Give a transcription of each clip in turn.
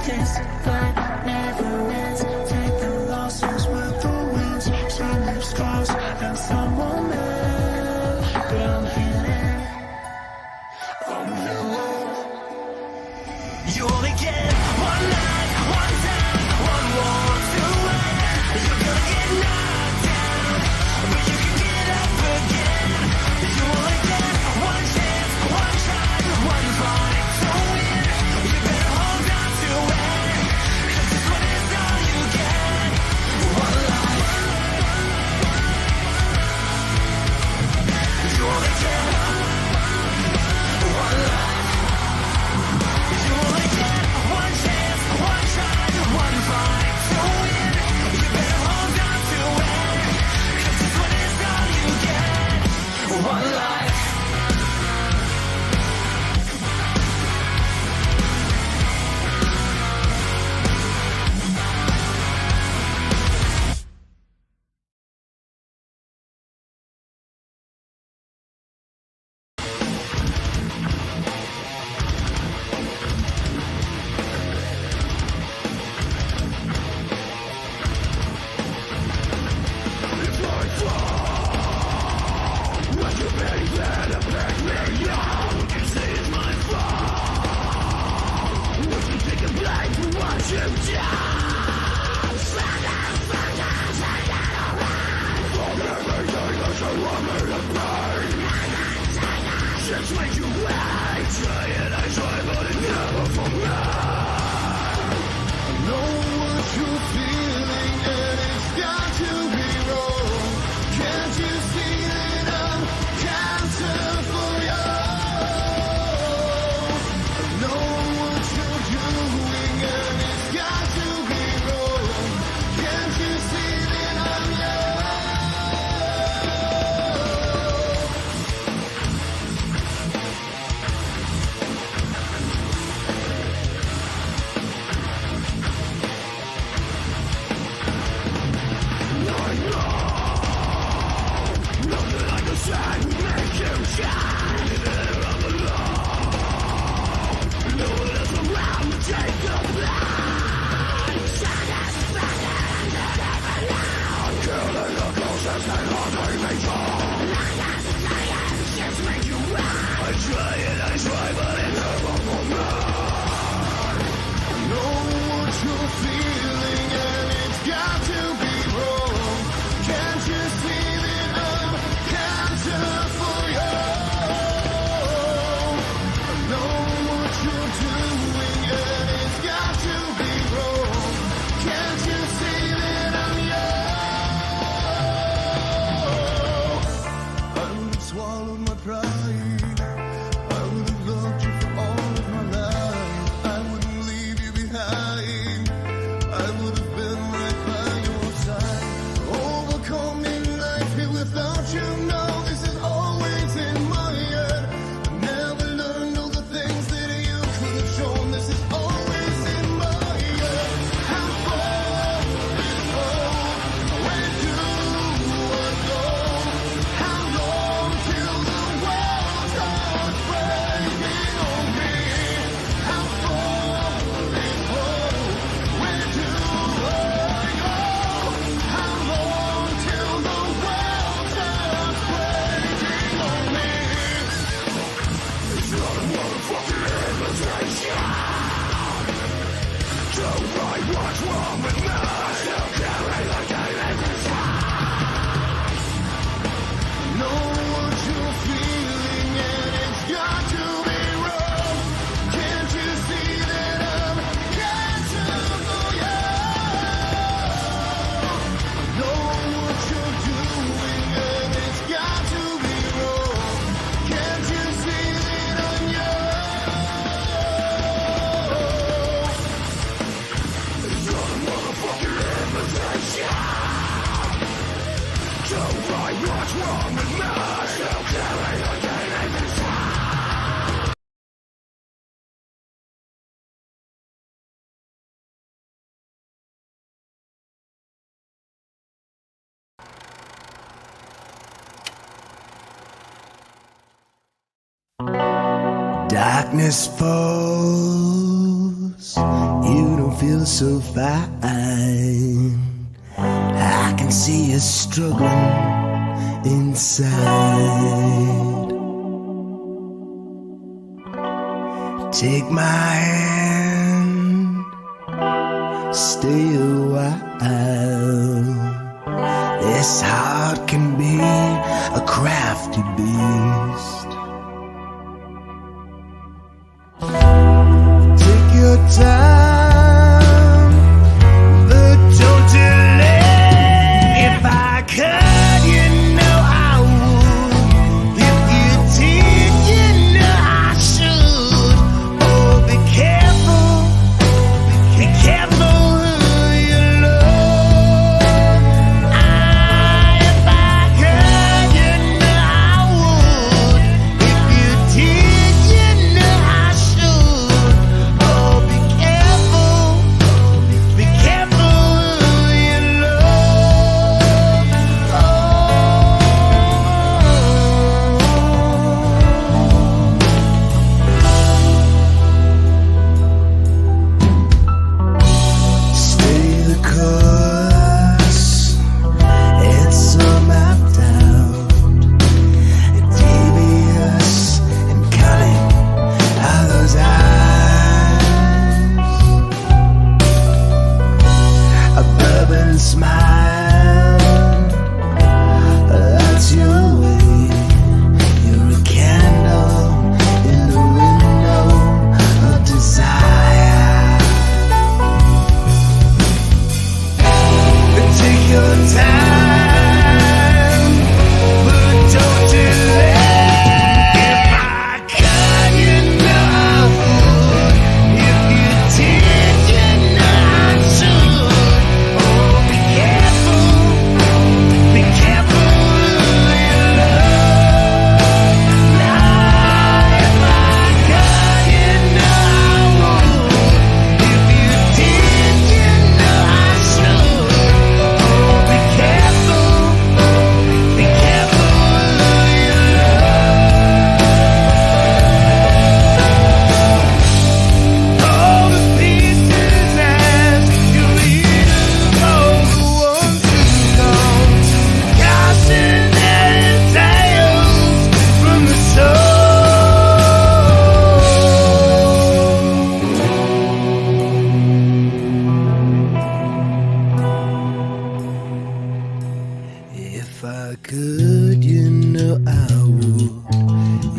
This fight never ends. Take the losses with the wins. Some leave scars and some will mend. But I'm healing. I'm healing. You only get one life, one time, one war to win. You're gonna get knocked down, but you can get up again. You only get one chance, one try, one fight to win. You better hold on to it, 'cause this one is all you get. One life. You only get one life. You only get one chance, one try, one fight to win. You better hold on to it, 'cause this one is all you get. One life. Darkness falls, you feel so fine. I can see you struggling inside. Take my hand, stay a while. This heart can be a crafty beast. Take your time, but don't delay. If I could, you know I would. If you did, you know I should. Oh, be careful who you love. If I could, you know I would. If you did, you know I should. Oh, be careful who you love. Stay the course, it's all mapped out. Devious and cunning are those eyes. A bourbon smile, that's your way. You're a candle in the window of desire. Take your time, but don't delay. If I could, you know I would. If you did, you know I should. Oh, be careful who you love. Now, if I could, you know I would. If you did, you know I should. Be careful who you love. All the pieces as you leave, all the ones who come, cautionary tales from the If I could, you know I would.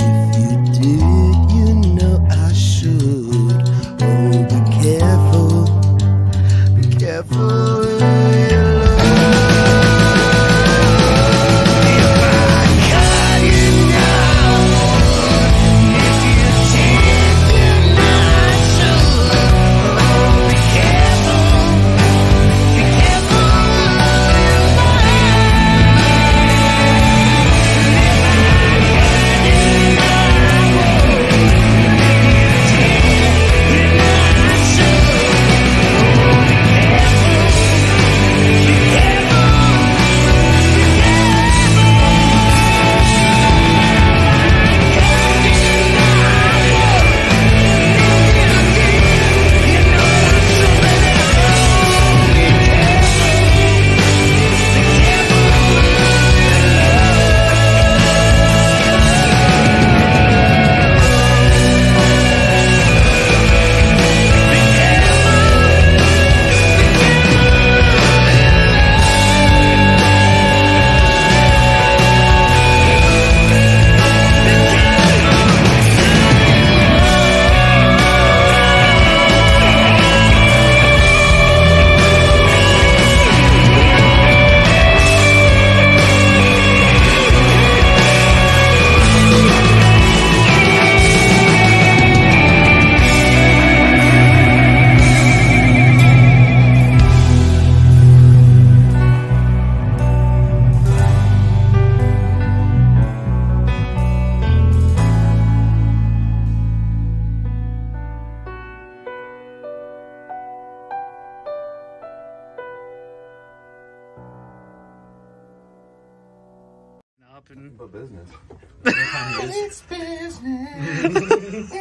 If you did, you know I should. Oh, be careful who you love. If I could, you know I would. If you did, you know I should. Oh, be careful who you up and But business. it's business.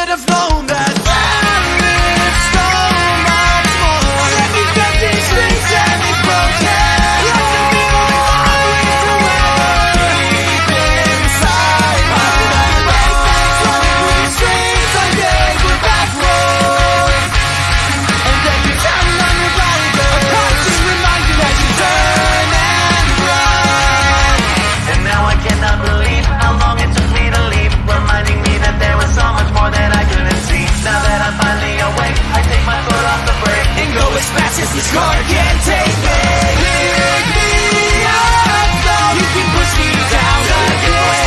should have known that there is so much more. Let me cut these strings and these broken. Let the people deep inside. How did I break that running through the streets like they were back roads? And then you turn on your rider, a constant reminder that you turn and run. And now I cannot believe how long it took me to leave, reminding me that there was so much more that I couldn't see. Now that I'm finally awake, I take my foot off the brake and go as fast as this car can take me. Pick me up so you can push me down again.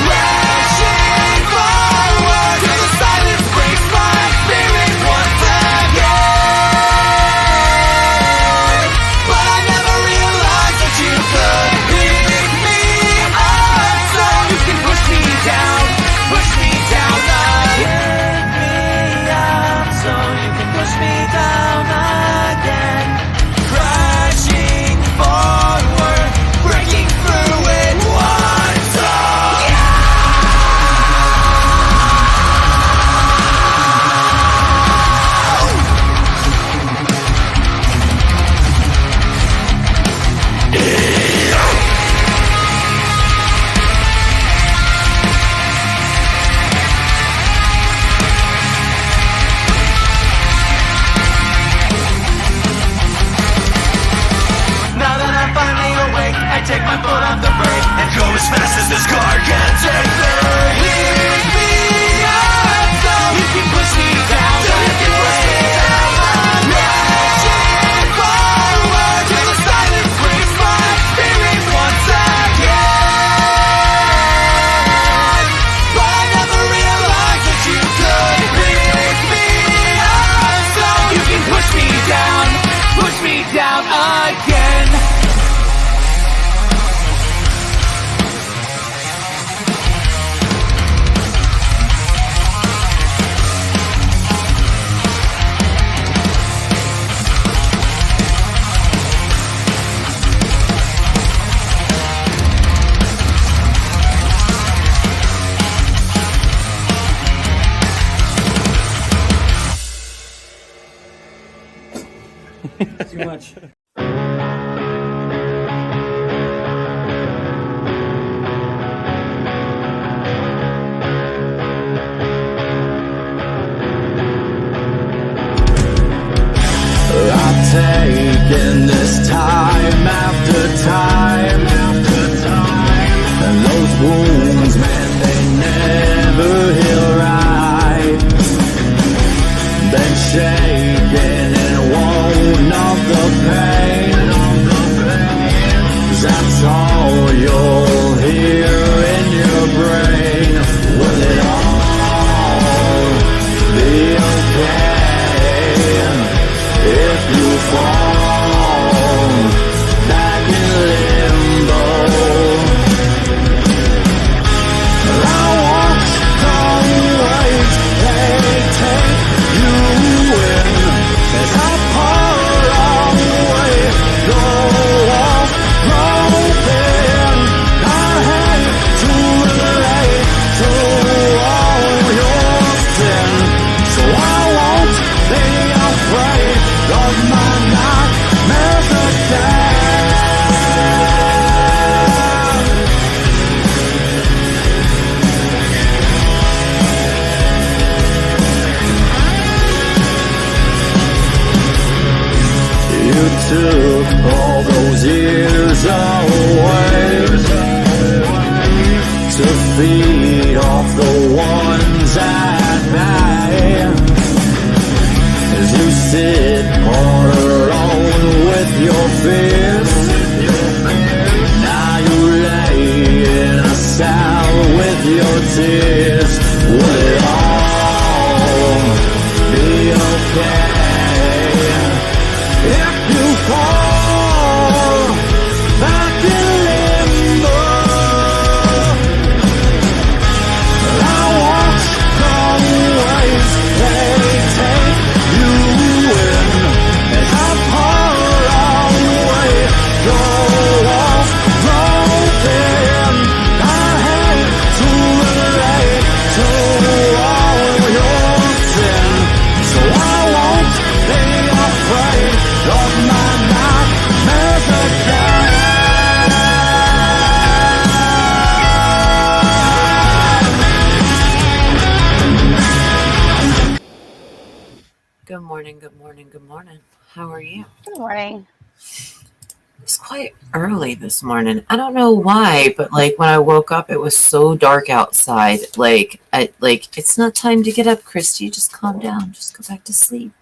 Rushing forward till the silence breaks my spirit once again. But I never realized that you could pick me up so you can push me down again. Pick me up so you can push me down again. Crashing forward, breaking through it once again. Now that I'm finally awake, I take my foot off the brake and go as fast as this car can take me. Pick me up so you can push me down again. Rushing forward till the silence breaks my spirit once again. But I never realized that you could pick me up so you can push me down again. Too much. I've taken this time after time, and those wounds, man, they never heal right. Been shaken and won't know the pain. That's all you'll hear in your brain. Will it all be okay if you fall back in limbo? I watch the waves, they take you in as I pour away the walls broken. I hate to relate to all your sin, so I won't be afraid of my nightmares again. You took all those years away to feed off the ones at night. As you sit all alone with your fears, now you lay in a cell with your tears. Will it all be okay if you fall back in limbo? I watch the waves, they take you in as I pour away the walls broken. I hate to relate morning, good morning, good morning. How are you? Good morning. It's quite early this morning. I don't know why, but like when I woke up, it was so dark outside. It's not time to get up, Christy. Just calm down. Just go back to sleep.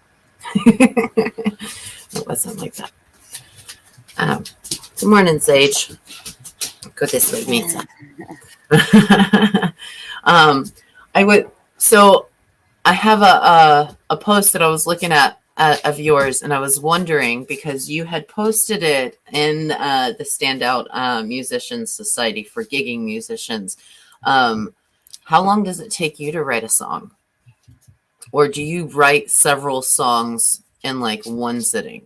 It wasn't like that. Um, Good morning, Sage. Go this way, Misa. um, I would. So I have a post that I was looking at of yours, and I was wondering because you had posted it in the Standout Musicians Society for gigging musicians. How long does it take you to write a song, or do you write several songs in like one sitting?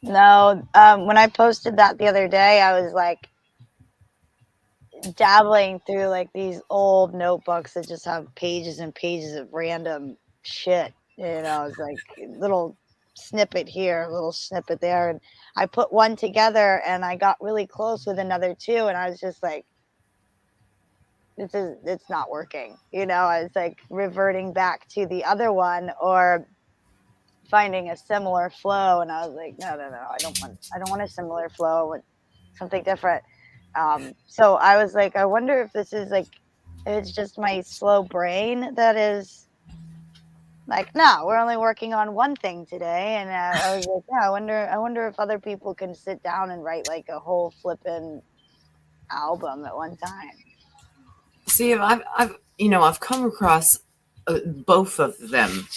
No, when I posted that the other day, I was like dabbling through like these old notebooks that just have pages and pages of random shit. It's like little snippet here, a little snippet there, and I put one together, and I got really close with another two, and I was just like, it's not working. I was like reverting back to the other one or finding a similar flow, and I was like, no, I don't want a similar flow. I want something different. So I was like, I wonder if this is like, it's just my slow brain that is like, no, we're only working on one thing today. And I was like, yeah, I wonder if other people can sit down and write like a whole flippin' album at one time. See, I've come across both of them.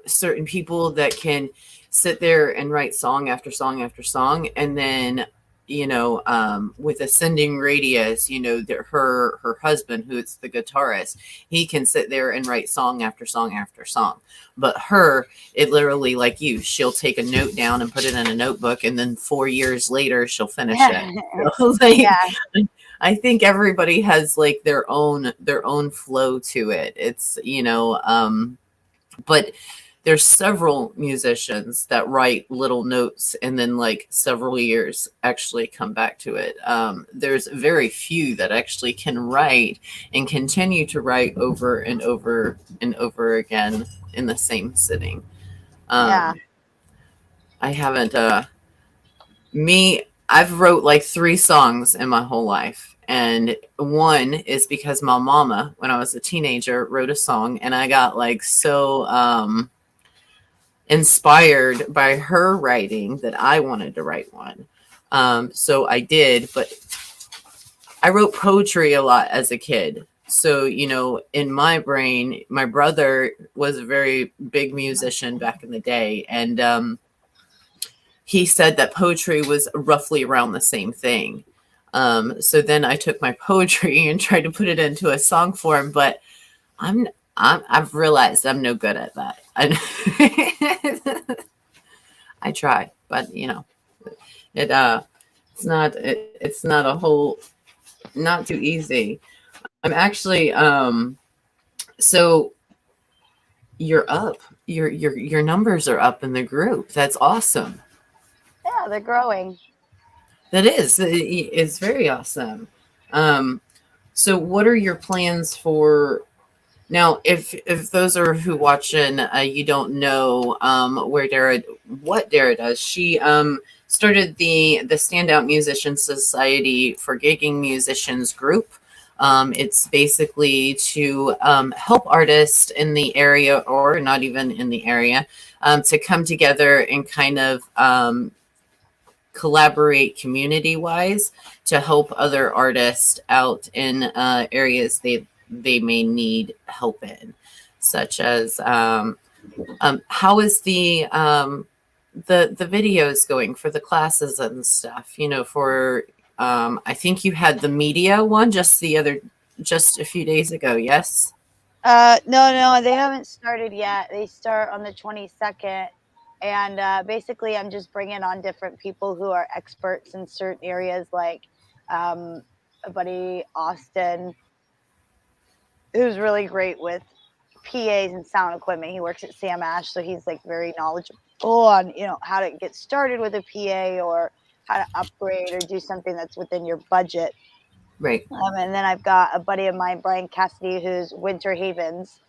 Certain people that can sit there and write song after song after song, and then with ascending radius, that her husband, who's the guitarist, he can sit there and write song after song after song. But it literally, like you, she'll take a note down and put it in a notebook, and then 4 years later she'll finish it. So, Yeah. I think everybody has like their own flow to it. It's but there's several musicians that write little notes and then like several years actually come back to it. There's very few that actually can write and continue to write over and over and over again in the same sitting. Yeah. I haven't I've wrote like 3 songs in my whole life. And one is because my mama, when I was a teenager, wrote a song, and I got like so inspired by her writing that I wanted to write one. So I did, but I wrote poetry a lot as a kid. So, in my brain, my brother was a very big musician back in the day. And he said that poetry was roughly around the same thing. So then I took my poetry and tried to put it into a song form, but I've realized I'm no good at that. I try, but it's not a whole, not too easy. I'm actually so you're up. Your numbers are up in the group. That's awesome. Yeah, they're growing. That is. It's very awesome. So what are your plans for now? If those are who watching, you don't know what Darra does. She started the Standout Musicians Society for gigging musicians group. It's basically to help artists in the area or not even in the area to come together and kind of collaborate community wise to help other artists out in areas they may need help in, such as how is the videos going for the classes and stuff, for I think you had the media one just a few days ago. Yes. No, they haven't started yet. They start on the 22nd. And basically, I'm just bringing on different people who are experts in certain areas, like a buddy, Austin, who's really great with PAs and sound equipment. He works at Sam Ash, so he's like very knowledgeable on, how to get started with a PA or how to upgrade or do something that's within your budget. Right. And then I've got a buddy of mine, Brian Cassidy, who's Winter Havens.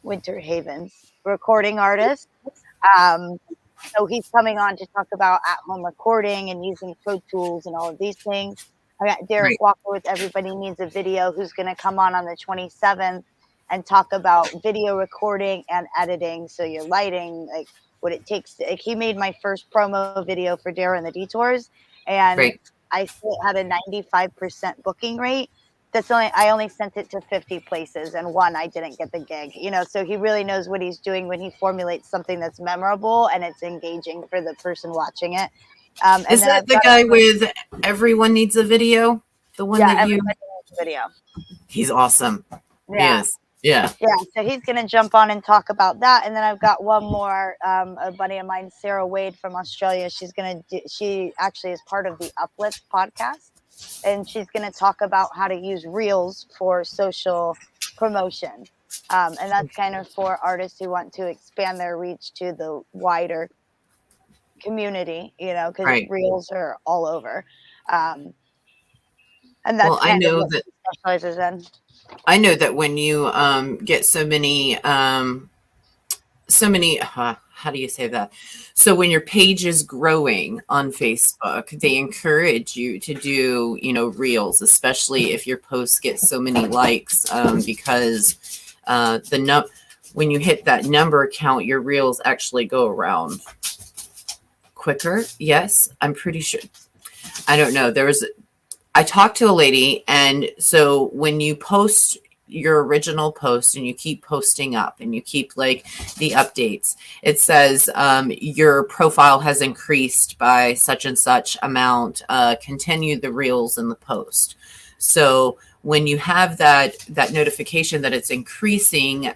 Winter Haven's recording artist. Um, so he's coming on to talk about at-home recording and using Pro Tools and all of these things. I got Derek Right. Walker with Everybody Needs a Video, who's going to come on the 27th and talk about video recording and editing. So your lighting, like what it takes. Like he made my first promo video for Darra and the Detours, and Right. I still had a 95% booking rate. I only sent it to 50 places, and one I didn't get the gig. So he really knows what he's doing when he formulates something that's memorable and it's engaging for the person watching it. And Is then that I've the got guy with Everyone Needs a Video? The one that you? Everybody Needs a Video. He's awesome. He Yeah. is. Yeah. Yeah, so he's going to jump on and talk about that, and then I've got one more. A buddy of mine, Sarah Wade from Australia. She actually is part of the Uplift podcast, and she's going to talk about how to use Reels for social promotion, and that's kind of for artists who want to expand their reach to the wider community. Because Right. Reels are all over, and that's Well, kind of what she specializes in. I know that when you get so many how do you say that? So when your page is growing on Facebook, they encourage you to do, reels, especially if your posts get so many likes, because when you hit that number count, your reels actually go around quicker. Yes, I'm pretty sure. I don't know. I talked to a lady, and so when you post your original post and you keep posting up and you keep like the updates, it says your profile has increased by such and such amount. Continue the reels in the post. So when you have that notification that it's increasing,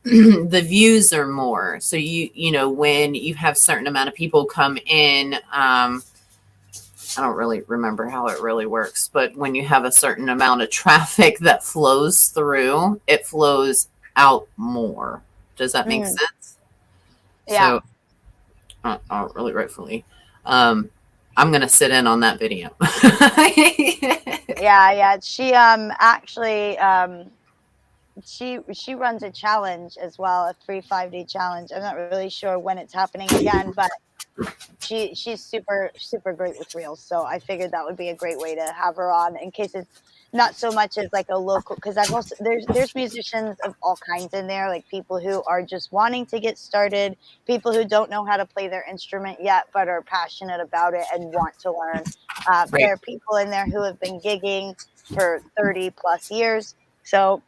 the views are more. So when you have certain amount of people come in, I don't really remember how it really works, but when you have a certain amount of traffic that flows through, it flows out more. Does that make sense? Yeah. So, really rightfully, I'm going to sit in on that video. Yeah. She actually she runs a challenge as well, a free 5-day challenge. I'm not really sure when it's happening again, but she's super great with reels, so I figured that would be a great way to have her on in case it's not so much as like a local, because I've also there's musicians of all kinds in there, like people who are just wanting to get started, people who don't know how to play their instrument yet but are passionate about it and want to learn. Right. There are people in there who have been gigging for 30 plus years. So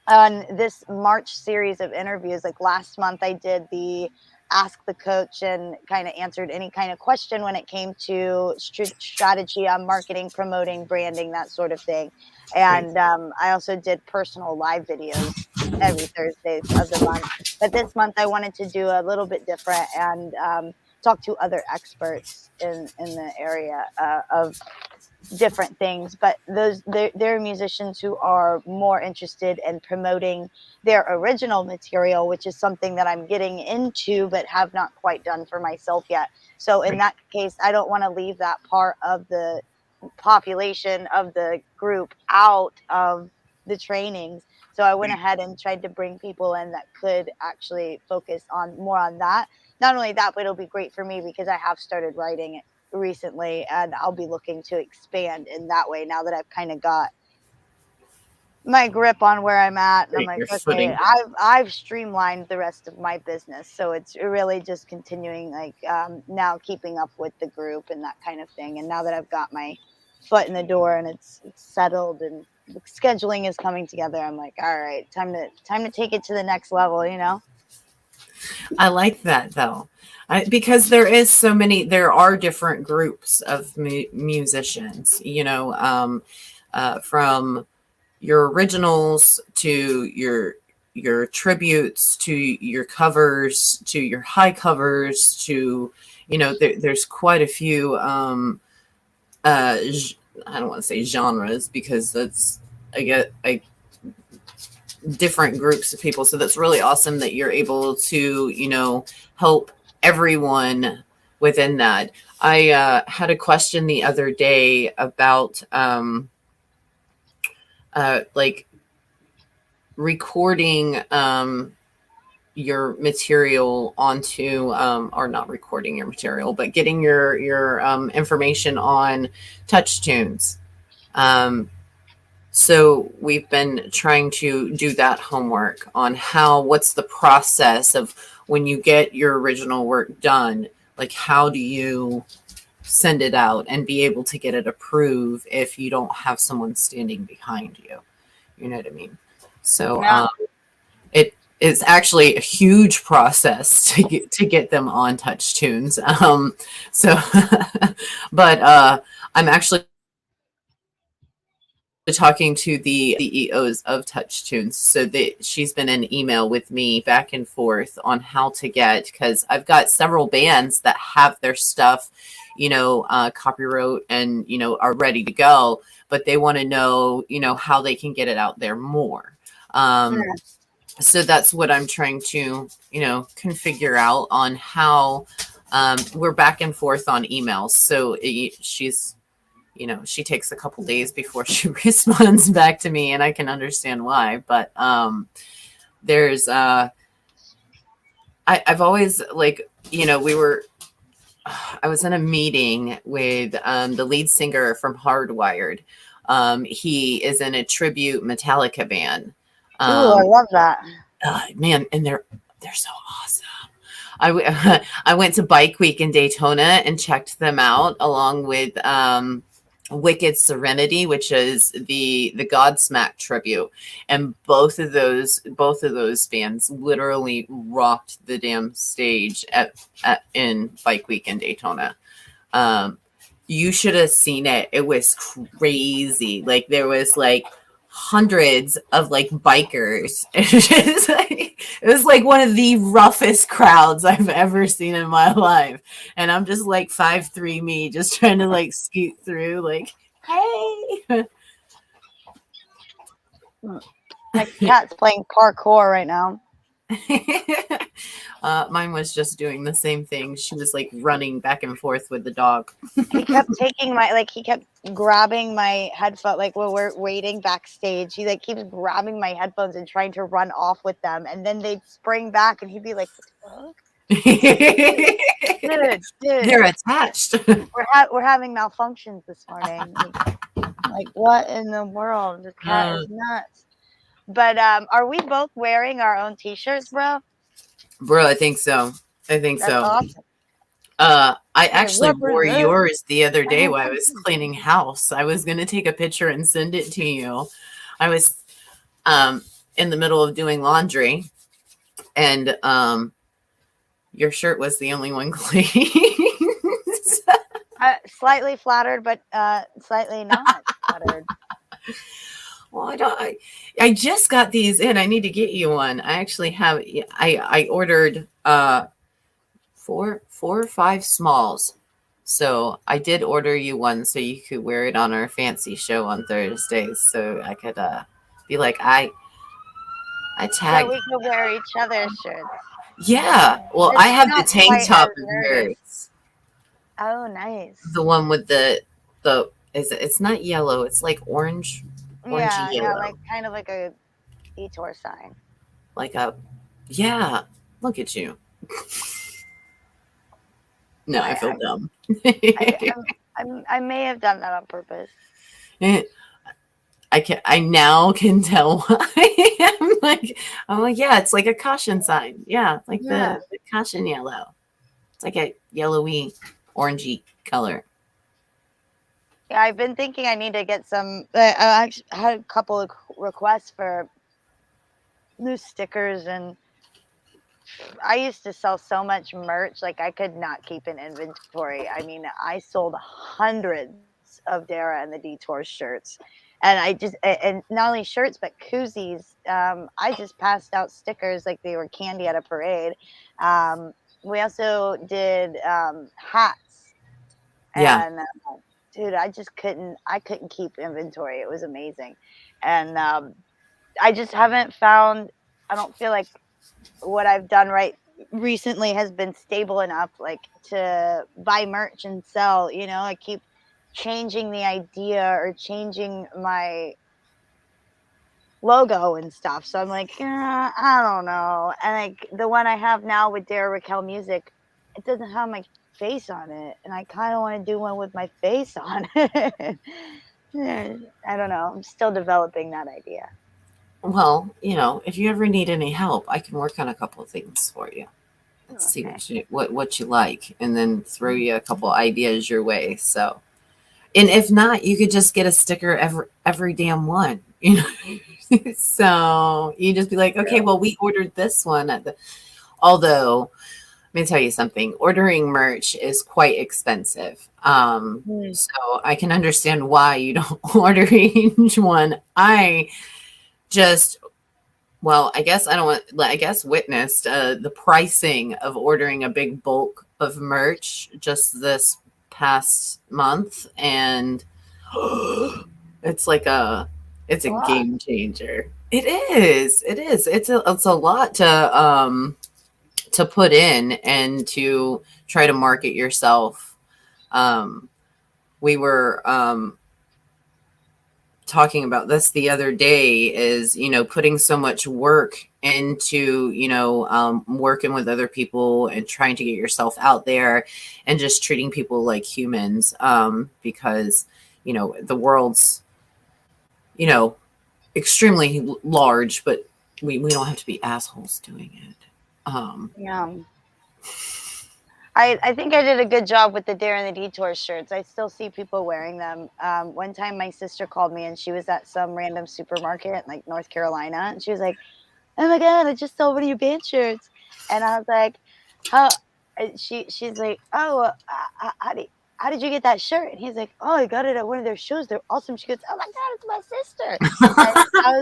on this March series of interviews, like last month I did the Ask the Coach and kind of answered any kind of question when it came to strategy on marketing, promoting, branding, that sort of thing. And I also did personal live videos every Thursday of the month. But this month I wanted to do a little bit different and talk to other experts in the area of different things, but they're musicians who are more interested in promoting their original material, which is something that I'm getting into but have not quite done for myself yet. So in that case, I don't want to leave that part of the population of the group out of the trainings. So I went ahead and tried to bring people in that could actually focus on more on that. Not only that, but it'll be great for me because I have started writing it recently, and I'll be looking to expand in that way now that I've kind of got my grip on where I'm at. And I'm like, okay, I've streamlined the rest of my business, so it's really just continuing, like now keeping up with the group and that kind of thing. And now that I've got my foot in the door and it's settled and the scheduling is coming together, I'm like, all right, time to take it to the next level, I like that though. Because there are different groups of musicians, from your originals to your tributes to your covers to your high covers to, there's quite a few, I don't want to say genres because that's, different groups of people. So that's really awesome that you're able to, help everyone within that. I had a question the other day about like recording your material onto or not recording your material, but getting your information on touch tunes. So we've been trying to do that homework on what's the process of when you get your original work done, like how do you send it out and be able to get it approved if you don't have someone standing behind you. You know what I mean? So Yeah. it is actually a huge process to get them on touch tunes. So but I'm actually talking to the CEOs of TouchTunes. So she's been in email with me back and forth on how to get, because I've got several bands that have their stuff, copyright and, are ready to go, but they want to know, how they can get it out there more. So that's what I'm trying to, configure out on how we're back and forth on emails. So she's, she takes a couple days before she responds back to me, and I can understand why. But there's I've always I was in a meeting with the lead singer from Hardwired. He is in a tribute Metallica band. Ooh, I love that. Man, and they're so awesome. I went to Bike Week in Daytona and checked them out along with Wicked Serenity, which is the Godsmack tribute, and both of those bands literally rocked the damn stage in Bike Week in Daytona. You should have seen it. It was crazy. Like there was like hundreds of like bikers. It was like one of the roughest crowds I've ever seen in my life. And I'm just like 5'3" me, just trying to like scoot through, like, hey. My cat's playing parkour right now. Mine was just doing the same thing. She was like running back and forth with the dog. He kept he kept grabbing my headphone, like when we're waiting backstage. He like keeps grabbing my headphones and trying to run off with them, and then they'd spring back, and he'd be like, "What the fuck?" dude, They're attached. we're having malfunctions this morning. Like what in the world? The cat is nuts. But are we both wearing our own t-shirts, bro? Bro, I think so. That's awesome. I actually wore yours the other day while I was cleaning house. I was gonna take a picture and send it to you. I was in the middle of doing laundry, and your shirt was the only one clean. Slightly flattered, but slightly not flattered. Well, I just got these in. I need to get you one. I actually have. I ordered 4 or 5 smalls. So I did order you one so you could wear it on our fancy show on Thursdays. So I could be like, I tagged. So we could wear each other's shirts. Yeah. Well, I have the tank top of yours. Oh, nice. The one with it's not yellow. It's like orange. Yeah, like kind of like a detour sign. Look at you. No, I feel dumb. I may have done that on purpose. I now can tell why. I'm like, yeah, it's like a caution sign. Yeah, like the caution yellow. It's like a yellowy, orangey color. Yeah, I've been thinking I need to get some. I actually had a couple of requests for new stickers, and I used to sell so much merch, like I could not keep an inventory. I mean, I sold hundreds of Darra and the Detour shirts, and and not only shirts but koozies. I just passed out stickers like they were candy at a parade. We also did hats. Yeah. And dude, I couldn't keep inventory. It was amazing. And I just haven't found, I don't feel like what I've done right recently has been stable enough, like to buy merch and sell. I keep changing the idea or changing my logo and stuff. So I'm like, I don't know. And like the one I have now with Darra Music, it doesn't have my face on it, and I kind of want to do one with my face on it. I don't know. I'm still developing that idea. Well, if you ever need any help, I can work on a couple of things for you. Let's see Okay. what you like, and then throw you a couple ideas your way. So, and if not, you could just get a sticker every damn one. So you just be like, okay, well, we ordered this one at the. Although, let me tell you something. Ordering merch is quite expensive. Hmm. So I can understand why you don't order each one. I just well, I guess I don't want. I guess witnessed the pricing of ordering a big bulk of merch just this past month, and it's like it's It's a a lot. game changer. It is. It is. It's a lot to put in and to try to market yourself. Um, we were talking about this the other day is putting so much work into working with other people and trying to get yourself out there and just treating people like humans, because the world's you know extremely large, but we don't have to be assholes doing it. Yeah. I think I did a good job with the Dare and the Detour shirts. I still see people wearing them. One time my sister called me and she was at some random supermarket in like North Carolina, and she was like, "Oh my god, I just saw one of your band shirts," and I was like, "How?" She's like, "Oh, how did you get that shirt?" And he's like, "Oh, I got it at one of their shows. They're awesome." She goes, "Oh my god, it's my sister." And I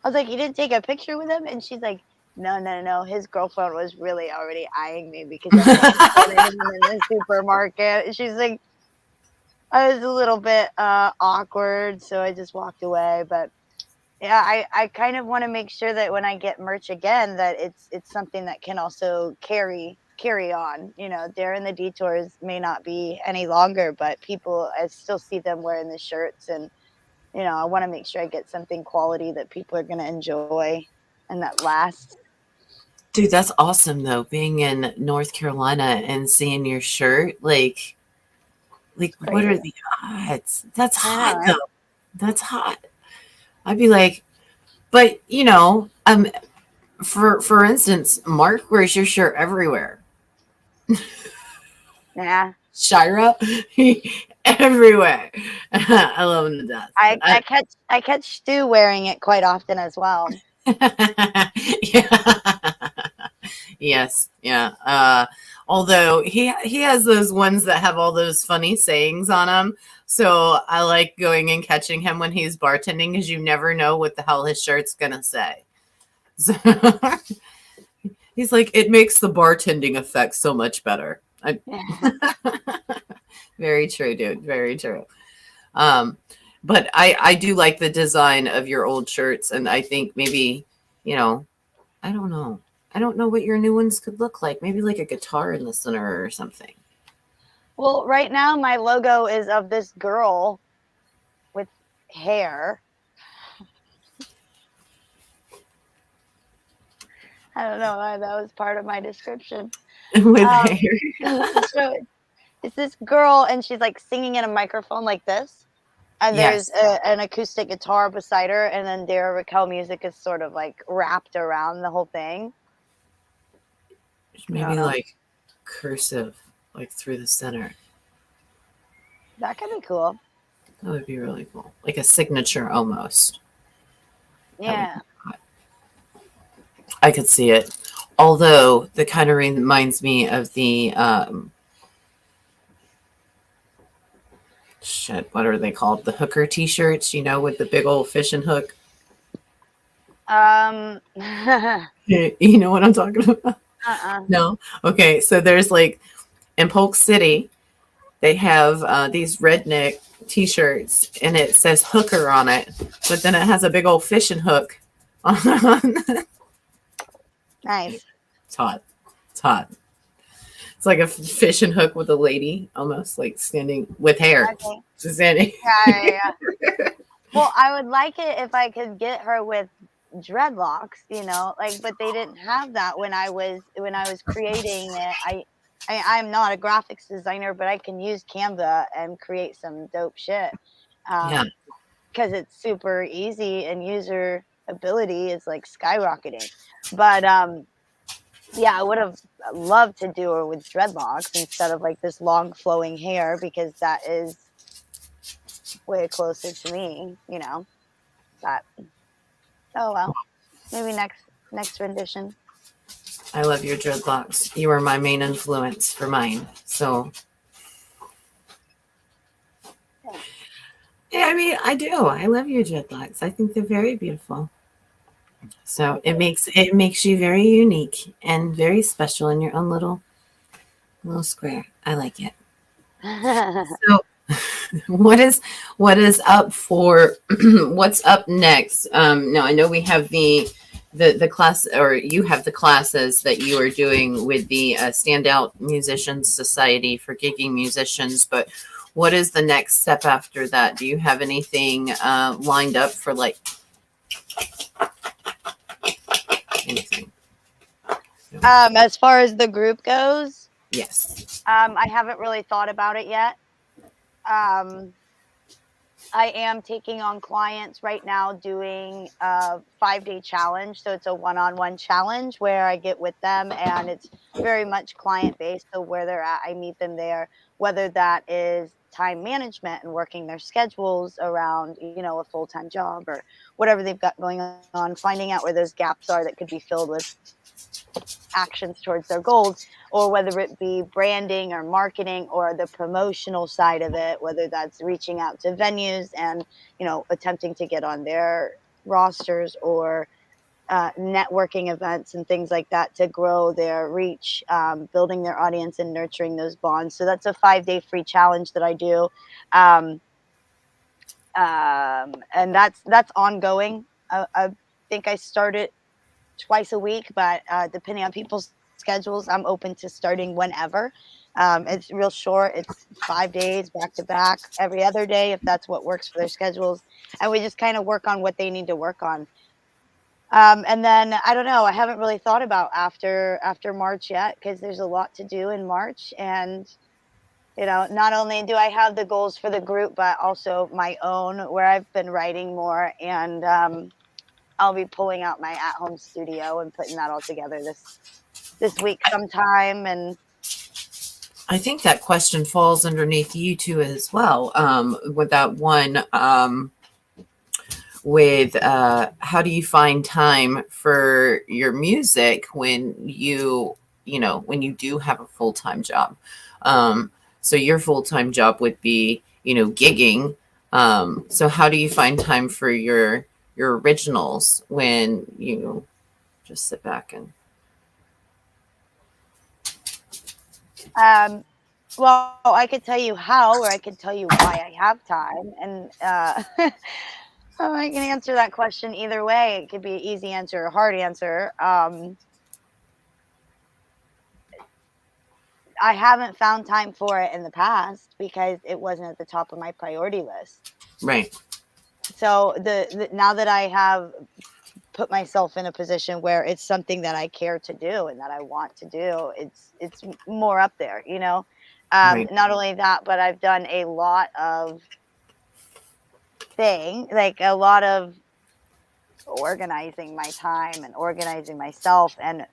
was like, "You didn't take a picture with him?" And she's like, "No, no, no. His girlfriend was really already eyeing me because I was in the supermarket." And she's like, I was a little bit awkward, so I just walked away. But yeah, I kind of want to make sure that when I get merch again, that it's something that can also carry on. Darren the Detours may not be any longer, but people, I still see them wearing the shirts, and I want to make sure I get something quality that people are going to enjoy and that lasts. Dude, that's awesome though, being in North Carolina and seeing your shirt. Like, what are Crazy. the odds? That's I know, hot right? though. That's hot. I'd be like, but for instance, Mark wears your shirt everywhere. Yeah. Shira, everywhere. I love him to death. I catch Stu wearing it quite often as well. Yeah. Yes, yeah. Although he has those ones that have all those funny sayings on them, so I like going and catching him when he's bartending because you never know what the hell his shirt's gonna say. So, he's like, it makes the bartending effect so much better. Very true, dude. Very true. Um, but I do like the design of your old shirts, and I think maybe I don't know. I don't know what your new ones could look like. Maybe like a guitar in the center or something. Well, right now my logo is of this girl with hair. I don't know why that was part of my description. With Um, hair. so it's this girl, and she's like singing in a microphone like this. And there's Yes. an acoustic guitar beside her, and then Dara Raquel music is sort of like wrapped around the whole thing. I don't Maybe know. like cursive, like through the center. That could be cool. That would be really cool. Like a signature almost. That would Yeah. be hot. I could see it. Although that kind of reminds me of the shit, what are they called? The hooker t-shirts, with the big old fishing hook. Uh-uh. You know what I'm talking about? No? Okay, so there's like in Polk City, they have these redneck t-shirts and it says hooker on it, but then it has a big old fishing hook on. Nice. It's hot. It's hot. It's like a fishing hook with a lady almost like standing with hair. Okay. Just standing. Yeah, yeah, yeah. Well, I would like it if I could get her with dreadlocks, like, but they didn't have that when I was creating it. I'm not a graphics designer, but I can use Canva and create some dope shit. Yeah. Because it's super easy and user ability is like skyrocketing. But yeah, I would have loved to do her with dreadlocks instead of like this long flowing hair because that is way closer to me. But oh well, maybe next rendition. I love your dreadlocks. You are my main influence for mine. So, yeah, I mean, I do. I love your dreadlocks. I think they're very beautiful. So it makes you very unique and very special in your own little square. I like it. So what is up for what's up next? Now I know we have the class, or you have the classes that you are doing with the Standout Musicians Society for gigging musicians, but what is the next step after that? Do you have anything lined up for like anything? As far as the group goes, Yes. I haven't really thought about it yet. Um, I am taking on clients right now doing a 5-day challenge. So it's a one-on-one challenge where I get with them and it's very much client based. So where they're at, I meet them there, whether that is time management and working their schedules around, a full-time job or whatever they've got going on, finding out where those gaps are that could be filled with actions towards their goals, or whether it be branding or marketing or the promotional side of it, whether that's reaching out to venues and attempting to get on their rosters, or networking events and things like that to grow their reach, building their audience and nurturing those bonds. So that's a 5-day free challenge that I do. um, and that's ongoing. I think I started twice a week, but depending on people's schedules, I'm open to starting whenever. It's real short. It's 5 days back to back, every other day, if that's what works for their schedules. And we just kind of work on what they need to work on. And then I don't know. I haven't really thought about after March yet because there's a lot to do in March, and not only do I have the goals for the group, but also my own, where I've been writing more, and I'll be pulling out my at-home studio and putting that all together this week sometime. And I think that question falls underneath you two as well. With that one, with how do you find time for your music when when you do have a full-time job? So your full-time job would be, gigging. So how do you find time for your originals when you just sit back and well, I could tell you how, or I could tell you why I have time. And I can answer that question either way. It could be an easy answer or a hard answer. I haven't found time for it in the past because it wasn't at the top of my priority list. right? So the now that I have put myself in a position where it's something that I care to do and that I want to do, it's more up there. Right. Not only that, but I've done a lot of a lot of organizing my time and organizing myself and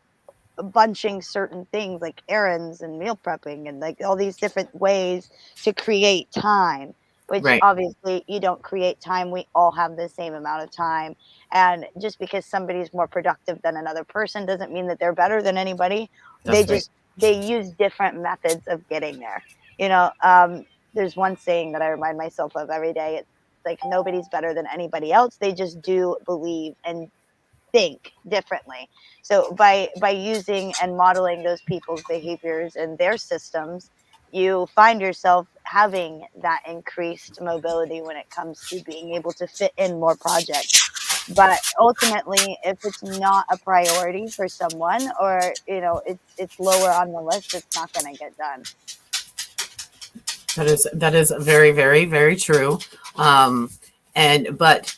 bunching certain things like errands and meal prepping and like all these different ways to create time, which Right. obviously you don't create time. We all have the same amount of time. And just because somebody's more productive than another person doesn't mean that they're better than anybody. That's right. They use different methods of getting there. There's one saying that I remind myself of every day. It's like nobody's better than anybody else. They just do believe and think differently. So by using and modeling those people's behaviors and their systems, you find yourself having that increased mobility when it comes to being able to fit in more projects. But ultimately, if it's not a priority for someone, or it's lower on the list, it's not going to get done. That is very, very, very true. But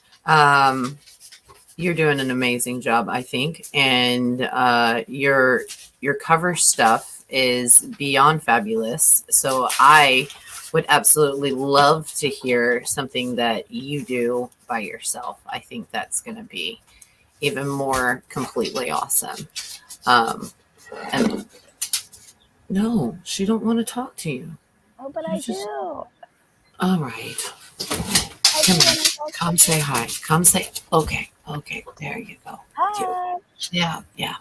you're doing an amazing job, I think, and your cover stuff is beyond fabulous. So I would absolutely love to hear something that you do by yourself. I think that's going to be even more completely awesome. And no, she don't want to talk to you. Oh, but You I just- do. All right. I Come do here. wanna talk to Come say hi. Come say, okay. Okay. There you go. Hi. Yeah. Yeah.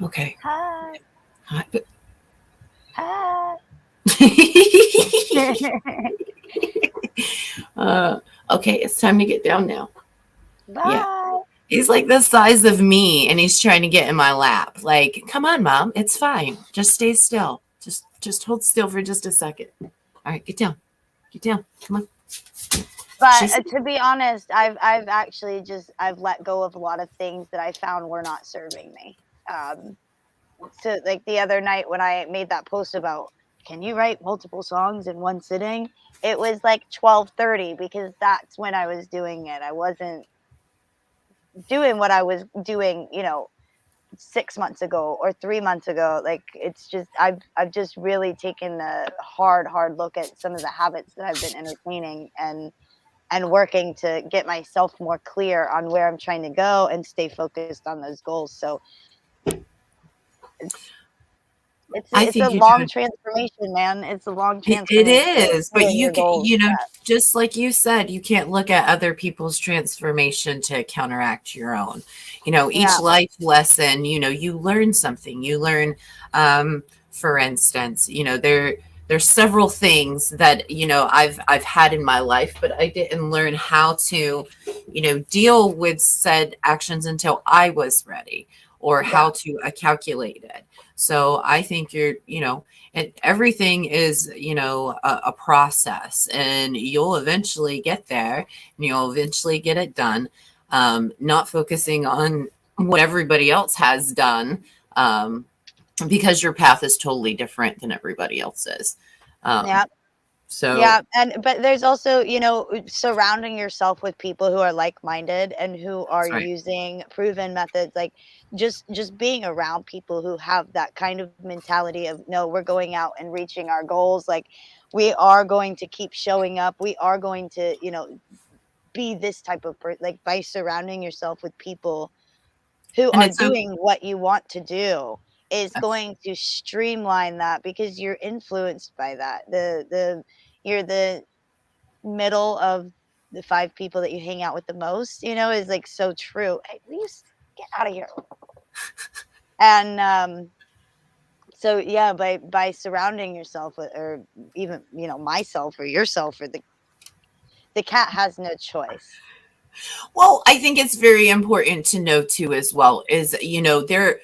Okay. Hi. Hi. Hi. Okay. It's time to get down now. Bye. He's like the size of me and he's trying to get in my lap. Like, come on, mom. It's fine. Just stay still. Just hold still for just a second. All right. Get down. Get down. Come on. But She's- to be honest, I've actually I've let go of a lot of things that I found were not serving me. So like the other night when I made that post about can you write multiple songs in one sitting, it was like 12:30 because that's when I was doing it. I wasn't doing what I was doing, 6 months ago or 3 months ago. Like it's just I've just really taken a hard look at some of the habits that I've been entertaining and working to get myself more clear on where I'm trying to go and stay focused on those goals. So I it's think a you're long doing transformation, man. It's a long it transformation. is, but Hitting you your can, goals. just like you said, you can't look at other people's transformation to counteract your own. Each Yeah. life lesson, you learn something. You learn, for instance, there's several things that I've had in my life, but I didn't learn how to, deal with said actions until I was ready, or how to calculate it. So I think and everything is, a process, and you'll eventually get there and you'll eventually get it done. Not focusing on what everybody else has done, because your path is totally different than everybody else's. Yeah. So Yeah, but there's also, surrounding yourself with people who are like-minded and who are that's right. using proven methods, like just being around people who have that kind of mentality of no, we're going out and reaching our goals. Like we are going to keep showing up. We are going to, be this type of person. Like by surrounding yourself with people who And are it's okay. doing what you want to do is going to streamline that because you're influenced by that. You're the middle of the 5 people that you hang out with the most, is like so true. Hey, will you get out of here? And so yeah, by surrounding yourself with, or even myself or yourself or the cat has no choice. Well, I think it's very important to know too, as well, is, there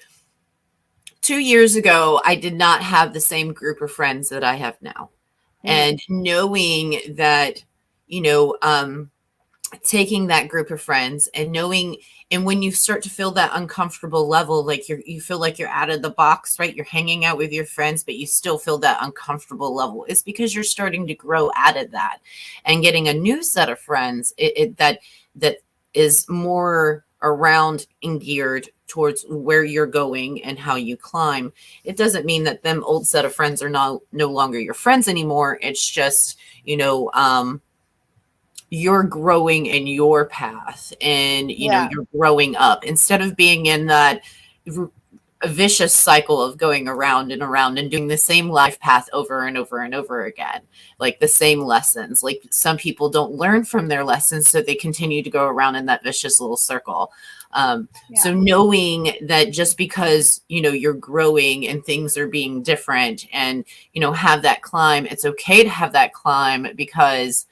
2 years ago, I did not have the same group of friends that I have now. And knowing that, taking that group of friends and knowing, and when you start to feel that uncomfortable level, like you feel like you're out of the box, right? You're hanging out with your friends, but you still feel that uncomfortable level. It's because you're starting to grow out of that, and getting a new set of friends that is more around and geared towards where you're going and how you climb. It doesn't mean that them old set of friends are no longer your friends anymore. It's just, you're growing in your path, and you're growing up instead of being in that a vicious cycle of going around and around and doing the same life path over and over and over again, like the same lessons. Like some people don't learn from their lessons, so they continue to go around in that vicious little circle. So knowing that just because you're growing and things are being different, and have that climb, it's okay to have that climb, because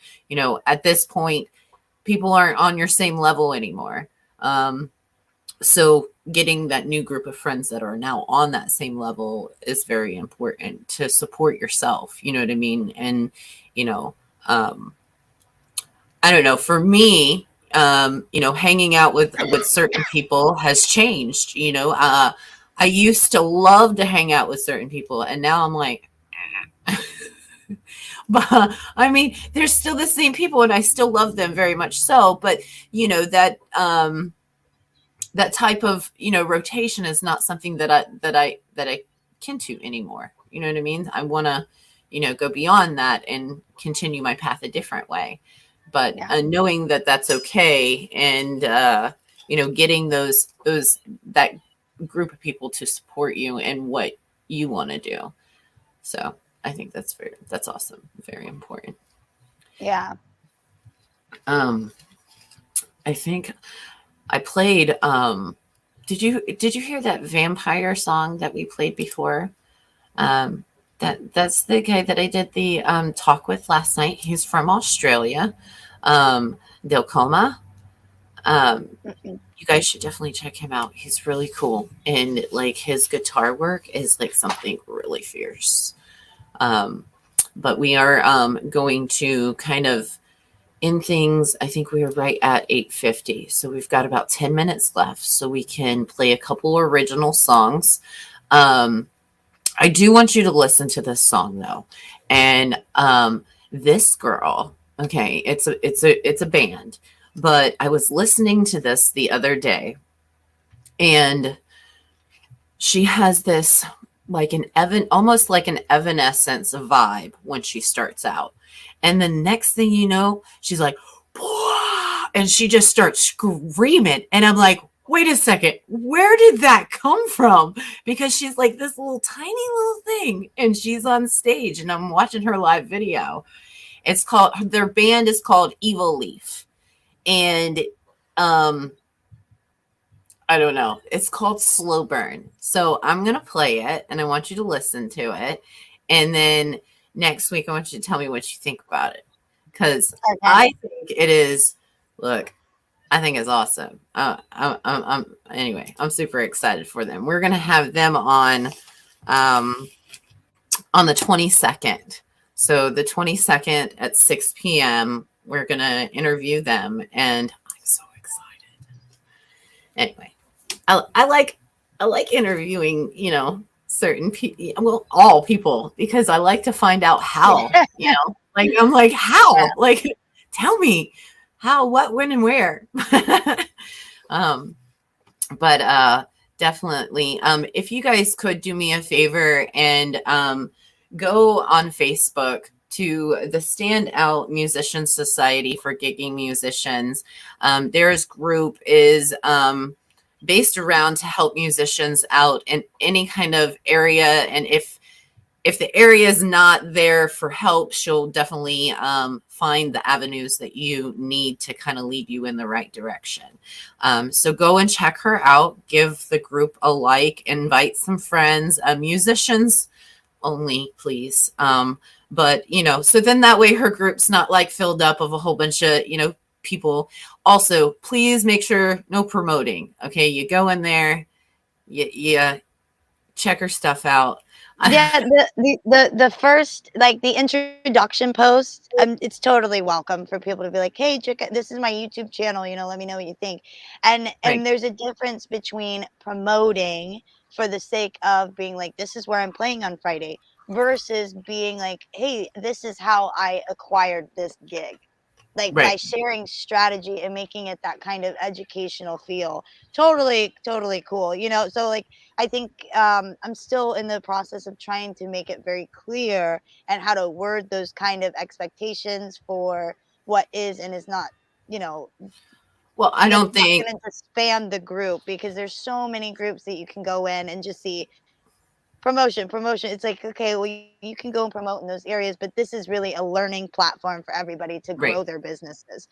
at this point people aren't on your same level anymore. So getting that new group of friends that are now on that same level is very important to support yourself. You know what I mean? And, I don't know, for me, hanging out with certain people has changed. I used to love to hang out with certain people, and now I'm like, But I mean, they're still the same people, and I still love them very much so. But that that type of rotation is not something that I can to anymore. You know what I mean? I want to go beyond that and continue my path a different way. But Yeah. knowing that that's okay, and getting that group of people to support you and what you want to do. So I think that's awesome, very important. Yeah. I think I played did you hear that vampire song that we played before? That's the guy that I did the talk with last night. He's from Australia. Dilcoma. You guys should definitely check him out. He's really cool. And like his guitar work is like something really fierce. But we are going to kind of in things. I think we are right at 8:50. So we've got about 10 minutes left. So we can play a couple original songs. I do want you to listen to this song though. And this girl, okay, it's a band. But I was listening to this the other day, and she has this like almost like an Evanescence vibe when she starts out. And the next thing you know, she's like, "Whoa," and she just starts screaming. And I'm like, wait a second, where did that come from? Because she's like this little tiny little thing, and she's on stage, and I'm watching her live video. Their band is called Evil Leaf. And I don't know. It's called Slow Burn. So I'm going to play it, and I want you to listen to it. And then next week, I want you to tell me what you think about it. Because I think it is, look, I think it's awesome. Anyway, I'm super excited for them. We're going to have them on the 22nd. So the 22nd at 6 p.m., we're going to interview them, and I'm so excited. Anyway, I like interviewing, certain people, well, all people, because I like to find out how, like, I'm like, how? Yeah. Like, tell me how, what, when, and where. But definitely, if you guys could do me a favor and go on Facebook to the Standout Musicians Society for Gigging Musicians. Their group is based around to help musicians out in any kind of area. And if the area is not there for help, she'll definitely find the avenues that you need to kind of lead you in the right direction. So go and check her out. Give the group a like. Invite some friends, musicians only, please. But, so then that way her group's not like filled up of a whole bunch of, people. Also, please make sure no promoting. Okay. You go in there, you check her stuff out. Yeah. The first, like the introduction post, it's totally welcome for people to be like, hey, this is my YouTube channel. Let me know what you think. And there's a difference between promoting for the sake of being like, this is where I'm playing on Friday, versus being like, hey, this is how I acquired this gig. Like by sharing strategy and making it that kind of educational feel. Totally cool. So like, I think I'm still in the process of trying to make it very clear and how to word those kind of expectations for what is and is not, well, I don't think going to spam the group, because there's so many groups that you can go in and just see promotion. It's like, okay, well, you can go and promote in those areas, but this is really a learning platform for everybody to grow their businesses.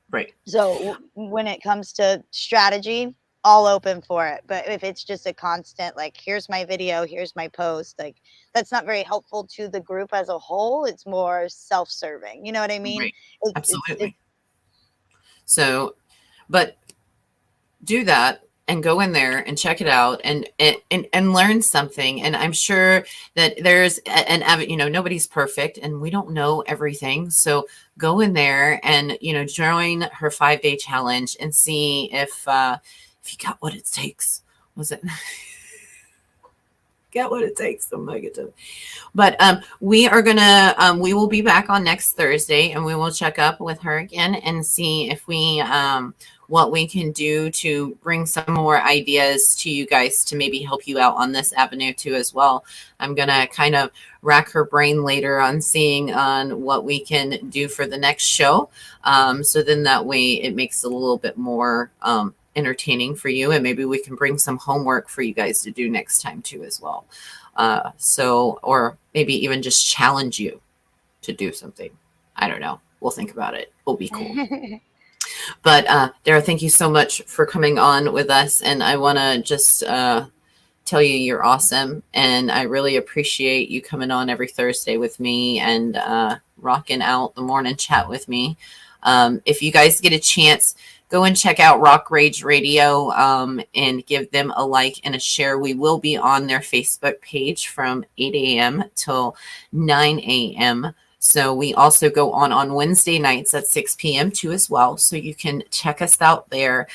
Right. So when it comes to strategy, all open for it. But if it's just a constant, like, here's my video, here's my post, like, that's not very helpful to the group as a whole. It's more self-serving. You know what I mean? Right. Absolutely. So, but do that and go in there and check it out and learn something. And I'm sure that there's nobody's perfect and we don't know everything. So go in there and, join her 5-day challenge and see if you got what it takes. Was it? get what it takes. I'm negative. But we are gonna we will be back on next Thursday, and we will check up with her again and see if we what we can do to bring some more ideas to you guys to maybe help you out on this avenue too as well. I'm gonna kind of rack her brain later on seeing on what we can do for the next show. So then that way it makes it a little bit more entertaining for you, and maybe we can bring some homework for you guys to do next time too as well. So, or maybe even just challenge you to do something. I don't know. We'll think about it. It'll be cool. But Darra, thank you so much for coming on with us. And I want to just tell you you're awesome. And I really appreciate you coming on every Thursday with me and rocking out the morning chat with me. If you guys get a chance, go and check out Rock Rage Radio and give them a like and a share. We will be on their Facebook page from 8 a.m. till 9 a.m. So we also go on Wednesday nights at 6 p.m. too as well. So you can check us out there.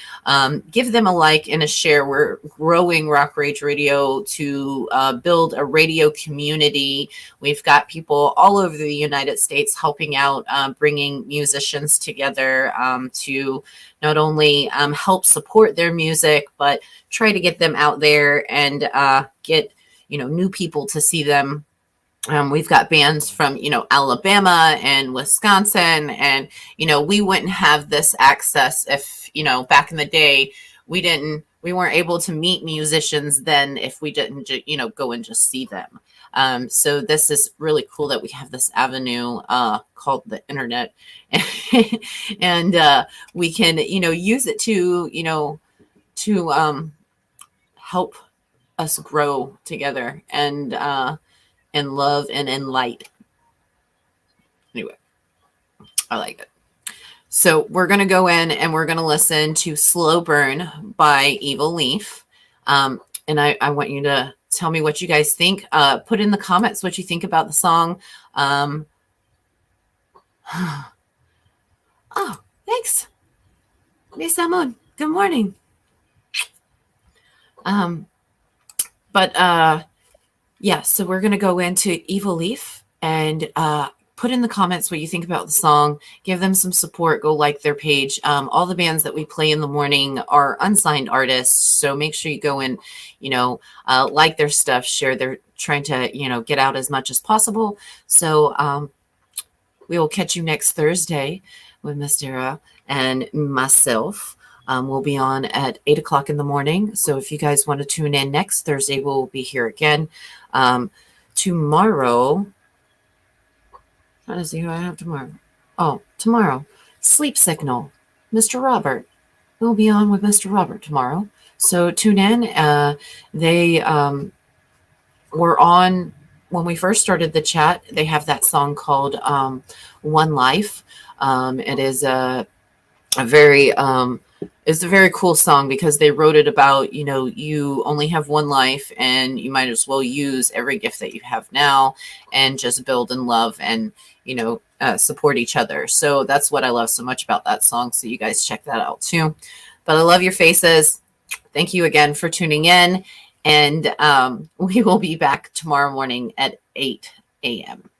Give them a like and a share. We're growing Rock Rage Radio to build a radio community. We've got people all over the United States helping out, bringing musicians together to not only help support their music, but try to get them out there and get, new people to see them. We've got bands from, Alabama and Wisconsin, and, we wouldn't have this access if, back in the day, we weren't able to meet musicians then if we didn't, go and just see them. So this is really cool that we have this avenue called the internet, and we can, use it to, to help us grow together and love and in light. Anyway, I like it. So we're going to go in and we're going to listen to Slow Burn by Evil Leaf. And I want you to tell me what you guys think. Put in the comments what you think about the song. Oh, thanks. Miss Amon. Good morning. Yeah, so we're going to go into Evil Leaf and put in the comments what you think about the song. Give them some support. Go like their page. All the bands that we play in the morning are unsigned artists, so make sure you go and, like their stuff, share. They're trying to, get out as much as possible. So we will catch you next Thursday with Miss Darra and myself. We'll be on at 8 o'clock in the morning. So if you guys want to tune in next Thursday, we'll be here again. Tomorrow, trying to see who I have tomorrow. Oh, tomorrow, Sleep Signal, Mr. Robert. We'll be on with Mr. Robert tomorrow. So tune in. They were on when we first started the chat. They have that song called One Life. It is it's a very cool song because they wrote it about, you only have one life and you might as well use every gift that you have now and just build and love and, support each other. So that's what I love so much about that song. So you guys check that out too. But I love your faces. Thank you again for tuning in. And we will be back tomorrow morning at 8 a.m.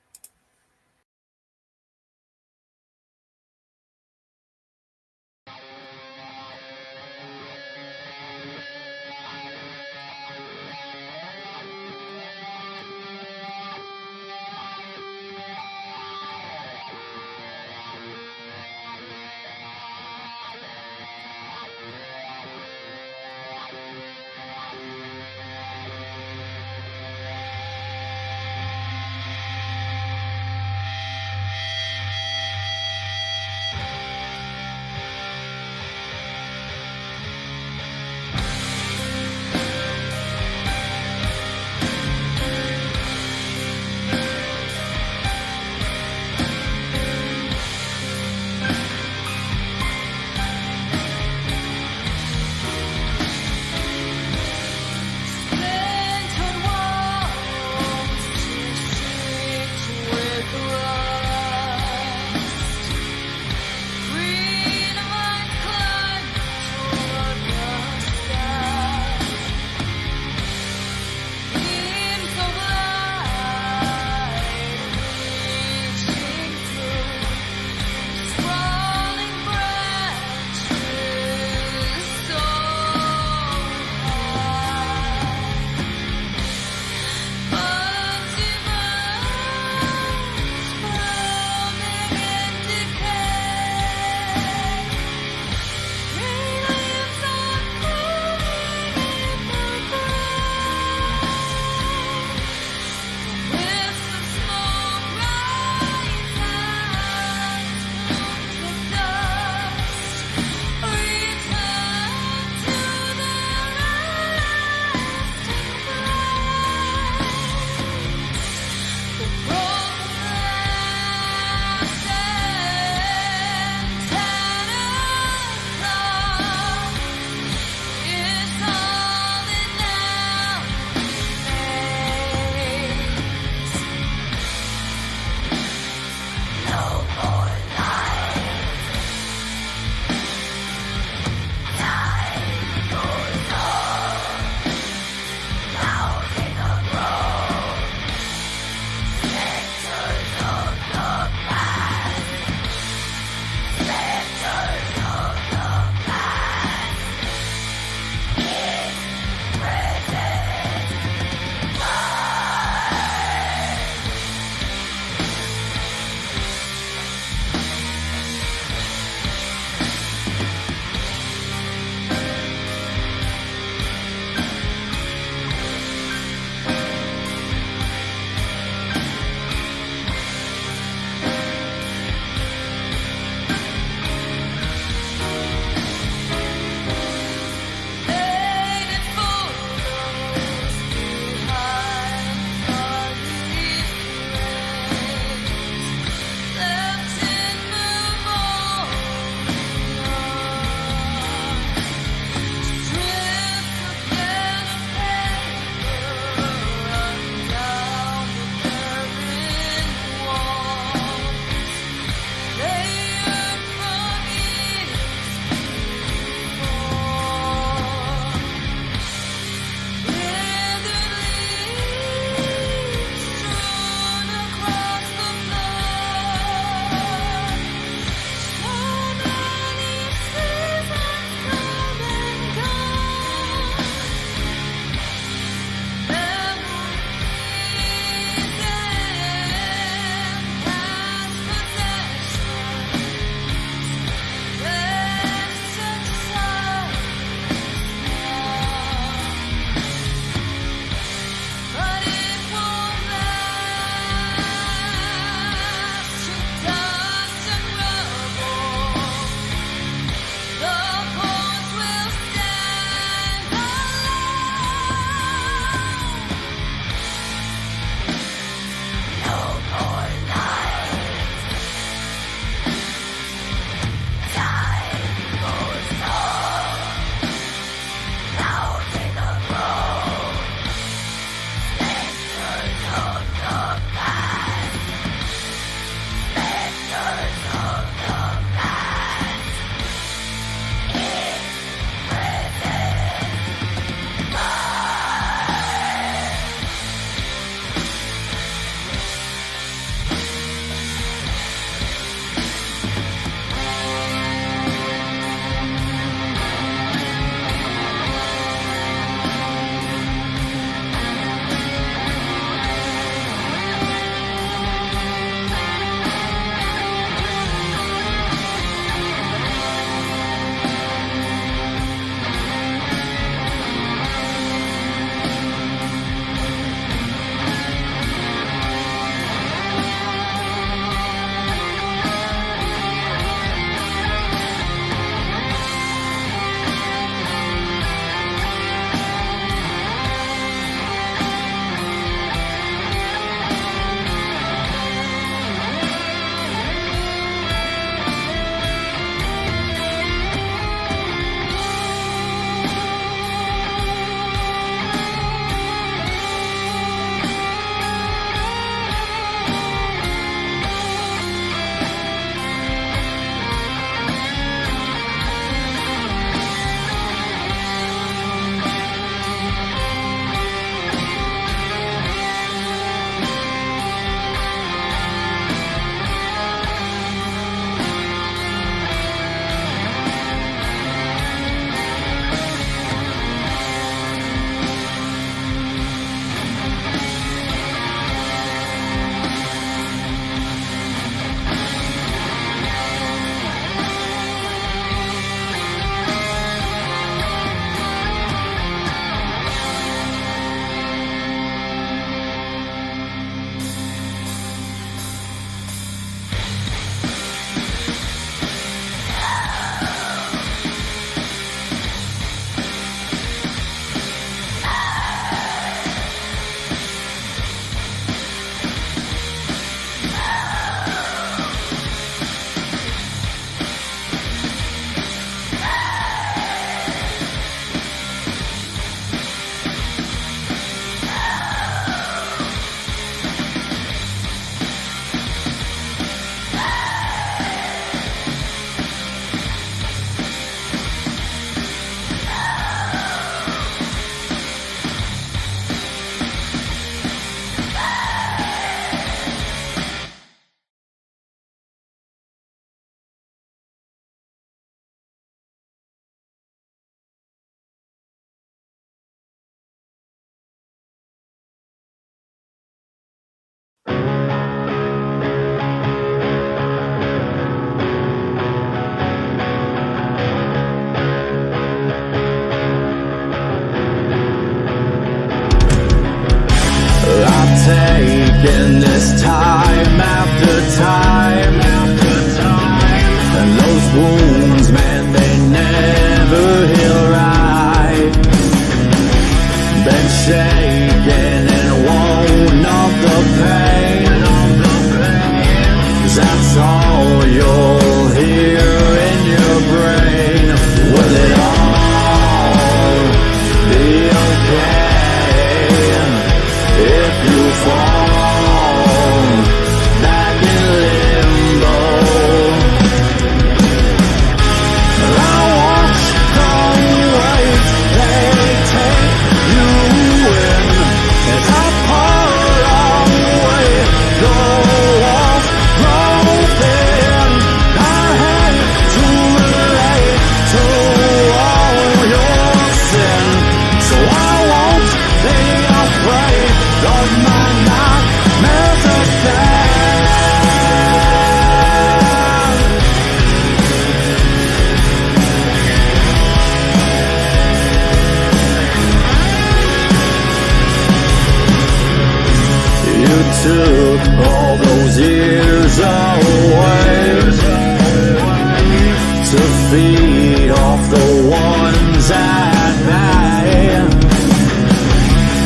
feet off the ones at night.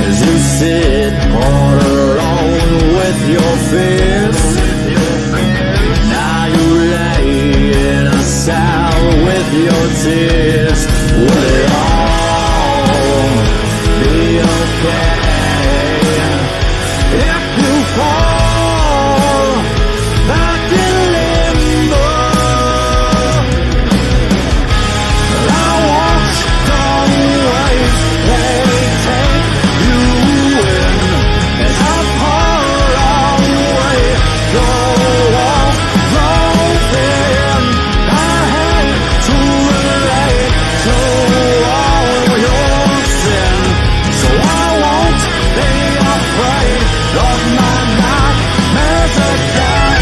As you sit all alone with your fears, now you lay in a cell with your tears. Will it all be okay if you fall back in limbo? I won't come away, they take you in as I pour away the wall broken. I hate to relate to all your sin, so I won't be afraid of my nightmares again.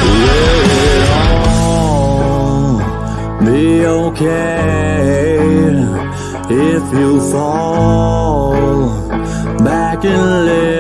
Will it all be okay if you fall back in limbo?